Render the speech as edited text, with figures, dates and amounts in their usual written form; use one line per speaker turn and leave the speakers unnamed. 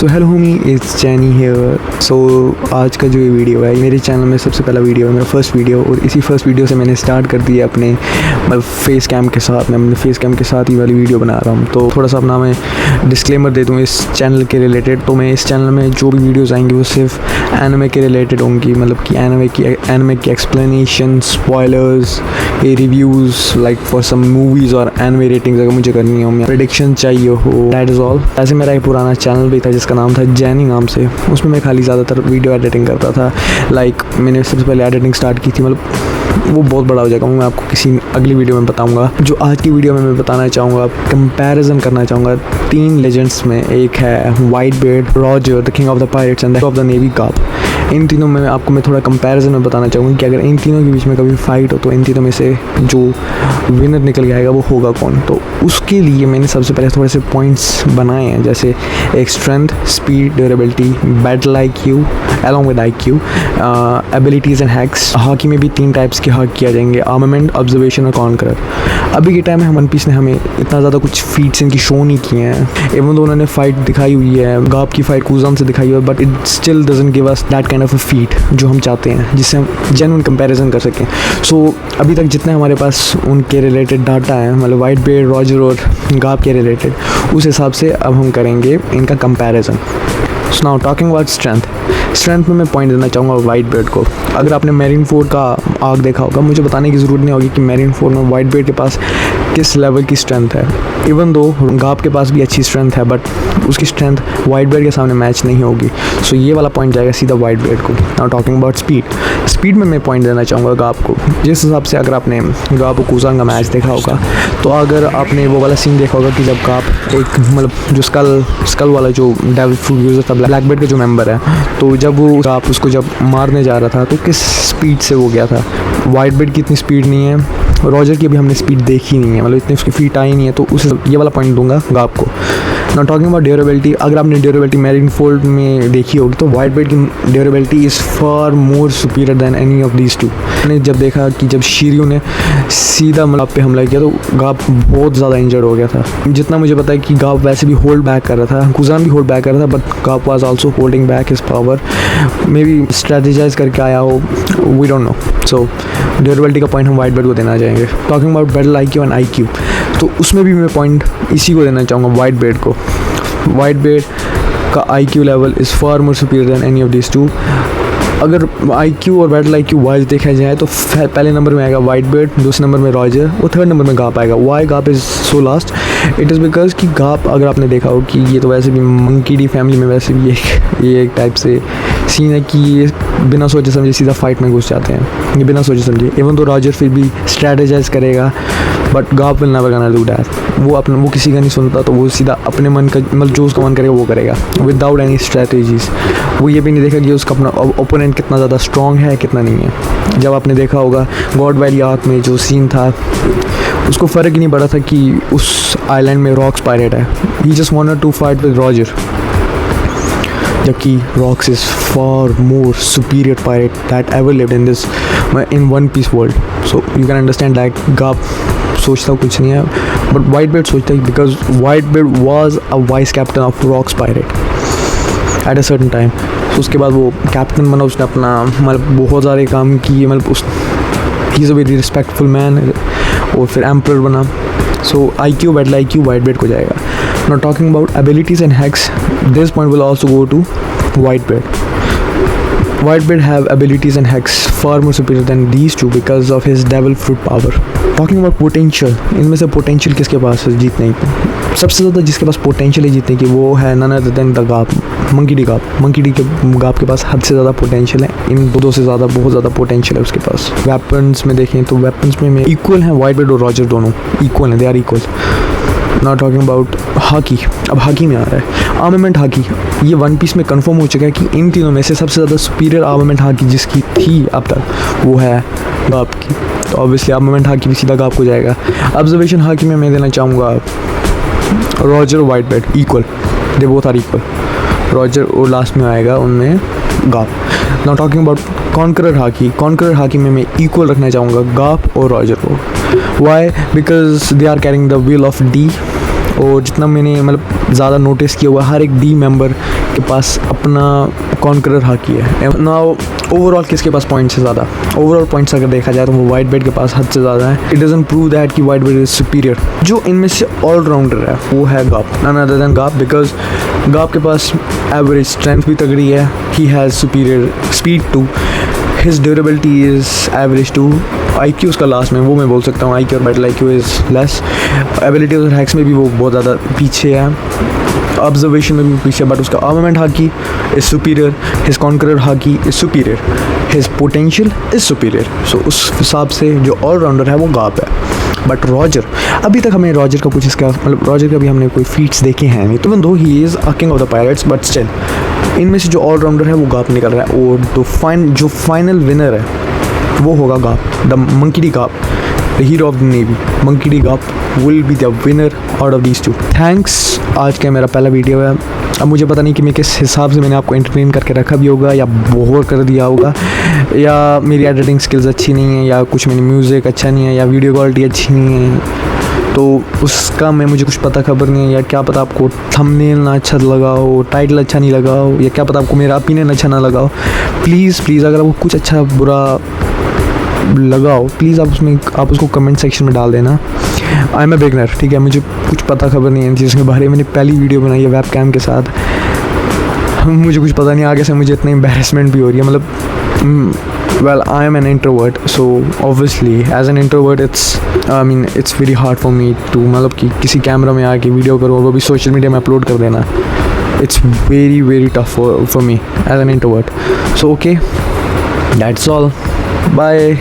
So hello homie, it's Jenny here. So आज का जो ये वीडियो है मेरे चैनल में सबसे पहला वीडियो है, मेरा फर्स्ट वीडियो। और इसी फर्स्ट वीडियो से मैंने स्टार्ट कर दिया अपने मतलब फेस कैम के साथ। मैं अपने फेस कैम के साथ ही वाली वीडियो बना रहा हूँ। तो थोड़ा सा अपना मैं डिस्क्लेमर दे दूँ इस चैनल के रिलेटेड। तो मैं इस चैनल में जो भी वीडियोज़ आएंगी वो सिर्फ एनिमे के रिलेटेड होंगी, मतलब कि एनिमे की एक्सप्लेनेशन, स्पॉयलर्स, ये reviews like for some movies और एनिमे रेटिंग्स अगर मुझे करनी हो, प्रेडिक्शन चाहिए हो, दैट इज़ ऑल। ऐसे मेरा एक पुराना चैनल भी था जिसका नाम था जैनी नाम से। उसमें मैं खाली ज़्यादातर वीडियो एडिटिंग करता था। लाइक मैंने सबसे पहले एडिटिंग स्टार्ट की थी, मतलब वो बहुत बड़ा हो जाएगा, मैं आपको किसी अगली वीडियो में बताऊंगा। जो आज की वीडियो में मैं बताना चाहूँगा, कंपैरिजन करना चाहूँगा 3 लेजेंड्स में। एक है white beard, Roger the king of the pirates and of the navy Garp. इन तीनों में आपको मैं थोड़ा कंपैरिजन में बताना चाहूँगा कि अगर इन तीनों के बीच में कभी फाइट हो तो इन तीनों में से जो विनर निकल के आएगा वो होगा कौन। तो उसके लिए मैंने सबसे पहले थोड़े से पॉइंट्स बनाए हैं, जैसे एक strength, speed, durability, battle IQ along with IQ, abilities and hacks. Hockey में भी 3 टाइप्स के हॉक किया जाएंगे, आर्मामेंट, ऑब्जर्वेशन और कॉन्करर। अभी के टाइम में वन पीस ने हमें इतना ज़्यादा कुछ फीट्स इनकी शो नहीं किए हैं। एवं तो उन्होंने फाइट दिखाई हुई है, गाप की फाइट कूजान से दिखाई हुई है, but it still doesn't give us that kind of a feet जो हम चाहते हैं, जिससे हम जेन्युइन कंपैरिजन कर सकें। सो अभी तक जितने हमारे पास उनके रिलेटेड डाटा है, मतलब वाइट बियर्ड, रॉजर और गाप के रिलेटेड, उस हिसाब से अब हम करेंगे इनका comparison. So now talking about strength में मैं पॉइंट देना चाहूँगा वाइट बियर्ड को। अगर आपने मैरीन फोर्ड का आर्क देखा होगा, मुझे बताने की ज़रूरत नहीं होगी कि मैरीन फोर्ड में वाइट बियर्ड के पास किस लेवल की स्ट्रेंथ है। इवन दो गाप के पास भी अच्छी स्ट्रेंथ है, बट उसकी स्ट्रेंथ वाइट बियर्ड के सामने मैच नहीं होगी। सो ये वाला पॉइंट जाएगा सीधा वाइट बियर्ड को। नाउ टॉकिंग अबाउट स्पीड में मैं पॉइंट देना चाहूँगा गाप को। जिस हिसाब से अगर आपने गाप और कूजान का मैच देखा होगा, तो अगर आपने वो वाला सीन देखा होगा कि जब गाप एक मतलब जो स्कल वाला जो डेविल फ्रूट यूज़र था, ब्लैक बेल्ट का जो मेंबर है, तो जब वो गाप उसको जब मारने जा रहा था तो किस स्पीड से वो गया था। वाइट बेल्ट की इतनी स्पीड नहीं है, रॉजर की अभी हमने स्पीड देखी नहीं है, मतलब इतनी उसकी फीट आई नहीं है, तो उस ये वाला पॉइंट दूंगा गाप को। नाउ टॉकिंग अबाउट ड्यूरेबिलिटी, अगर आपने ड्यूरेबिलिटी मैरीन फोर्ड में देखी होगी तो वाइट बेल्ट की durability is far more superior than any of these two. मैंने जब देखा कि जब शीरियो ने सीधा गाप पे हमला किया तो गाप बहुत ज़्यादा इंजर्ड हो गया था। जितना मुझे पता है कि गाप वैसे भी होल्ड बैक कर रहा था, कुजान भी होल्ड बैक कर रहा था, but Garp was also holding back his power. Maybe strategize करके आया हो, we don't know. So durability का पॉइंट हम वाइट बेल्ट को देना चाहेंगे। Talking about battle IQ and IQ, तो उसमें भी मैं पॉइंट इसी को देना चाहूँगा, वाइट बेल्ट को। वाइट बेल्ट का IQ level is far more superior than any of this two. अगर IQ और बैटल IQ वाइज देखा जाए तो पहले नंबर में आएगा वाइट बेल्ट, दूसरे नंबर में रॉजर और थर्ड नंबर में गाप आएगा। Why Garp is so last? It is because कि गाप, अगर आपने देखा हो कि ये तो वैसे भी मंकी डी फैमिली में वैसे भी ये एक टाइप से सीन है कि ये बिना सोचे समझे सीधा फाइट में घुस जाते हैं, ये बिना सोचे समझे। इवन तो रॉजर फिर भी स्ट्रैटेजाइज करेगा, but gap will never gonna do that. वो किसी का नहीं सुनता, तो वो सीधा अपने मन का, मतलब जो उसका मन करेगा वो करेगा विदाउट एनी स्ट्रैटेजीज। वो ये भी नहीं देखा कि उसका अपना ओपोनेंट कितना ज़्यादा स्ट्रॉन्ग है कितना नहीं है। जब आपने देखा होगा गॉड वैली आर्क में जो सीन था, उसको फ़र्क ही नहीं पड़ा था कि उस आइलैंड में रॉक्स पायरेट है। He just wanted to fight with Roger, जबकि Rocks is far more superior pirate that ever lived in One Piece world. So you can understand that Garp सोचता कुछ नहीं है, बट वाइट बेल्ट सोचता है, because white beard was a vice captain of Rocks pirate at a certain time. तो उसके बाद वो कैप्टन बना, उसने अपना मतलब बहुत सारे काम किए, मतलब he is a very respectful man, और फिर एम्परर बना। सो IQ battle IQ white belt को जाएगा। Now talking about abilities and hacks, this point will also go to white beard. White beard have abilities and hacks far more superior than these two because of his devil fruit power. Talking about potential, इनमें से potential किसके पास है जीतने की? सबसे ज़्यादा जिसके पास potential है जीतने की वो है none other than the gap, monkey D gap. Monkey D के गाप के पास हद से ज़्यादा potential है, इन दो से ज़्यादा बहुत ज़्यादा potential है उसके पास। वेपन्स में देखें तो वेपन्स में इक्वल हैं वाइट बेल्ट और रॉजर, दोनों इक्वल हैं, they are equal. Not talking about haki, अब हॉकी में आ रहा है आर्मामेंट हॉकी। ये वन पीस में कंफर्म हो चुका है कि इन तीनों में से सबसे ज़्यादा सुपीरियर आर्मामेंट हॉकी जिसकी थी अब तक वो है गाप की। तो ऑब्वियसली आर्मामेंट हॉकी भी सीधा गाप को जाएगा। ऑब्जर्वेशन हॉकी में मैं देना चाहूँगा रॉजर और white belt equal, they both are equal. Roger और लास्ट में आएगा उनमें Garp. Now talking about conqueror haki में मैं इक्वल रखना चाहूँगा गाप और रॉजर को। Why? Because they are carrying the will of D और जितना मैंने मतलब ज़्यादा नोटिस किया हुआ, हर एक डी मेंबर के पास अपना कॉन्करर हाकी है ना। ओवरऑल किसके पास पॉइंट्स है ज़्यादा? ओवरऑल पॉइंट्स अगर देखा जाए तो वो वाइट बेल्ट के पास हद से ज़्यादा है। इट डजंट प्रूव दैट कि वाइट बेल्ट इज सुपीरियर। जो इनमें से ऑलराउंडर है वो है Garp, none other than Garp, because Garp के पास एवरेज स्ट्रेंथ भी तगड़ी है। He has superior speed too, his durability is average too. IQ उसका लास्ट में, वो मैं बोल सकता हूँ IQ और battle IQ is less. Ability और हैक्स में भी वो बहुत ज़्यादा पीछे है, ऑब्जर्वेशन में भी पीछे, बट उसका armament haki is superior, his conqueror haki is superior, his potential is superior. So उस हिसाब से जो ऑलराउंडर है वो गाप है। बट रॉजर, अभी तक हमें रॉजर का कुछ इसका मतलब रॉजर का भी हमने कोई फीट्स देखे हैं नहीं, तो दो he is a king of the pirates, but still इनमें से जो ऑलराउंडर है वो गाप निकल रहा है। और जो फाइनल विनर है वो होगा gap, the monkey D gap, the hero of the navy. Monkey D gap will be the winner out of these two. Thanks, आज का मेरा पहला वीडियो है। अब मुझे पता नहीं कि मैं किस हिसाब से मैंने आपको एंटरटेन करके रखा भी होगा या बोर कर दिया होगा, या मेरी एडिटिंग स्किल्स अच्छी नहीं है, या कुछ मेरी म्यूज़िक अच्छा नहीं है, या वीडियो क्वालिटी अच्छी नहीं है, तो उसका मुझे कुछ पता खबर नहीं है। या क्या पता आपको थंबनेल ना अच्छा लगा हो, टाइटल अच्छा नहीं लगा हो, या क्या पता आपको मेरा ओपिनियन अच्छा ना लगा हो। प्लीज़ अगर आपको कुछ अच्छा बुरा लगा हो, प्लीज़ आप उसको कमेंट सेक्शन में डाल देना। आई एम ए बिगनर, ठीक है, मुझे कुछ पता खबर नहीं है इन चीज़ों के बारे में। मैंने पहली वीडियो बनाई है वेब कैम के साथ, मुझे कुछ पता नहीं, आगे से मुझे इतना एम्बैरेसमेंट भी हो रही है। मतलब well, I am an introvert, so obviously as an introvert it's very hard for me to मतलब कि किसी कैमरा में आके वीडियो करो और वो भी सोशल मीडिया में अपलोड कर देना। It's very tough for me as an introvert. So okay, that's all. Bye.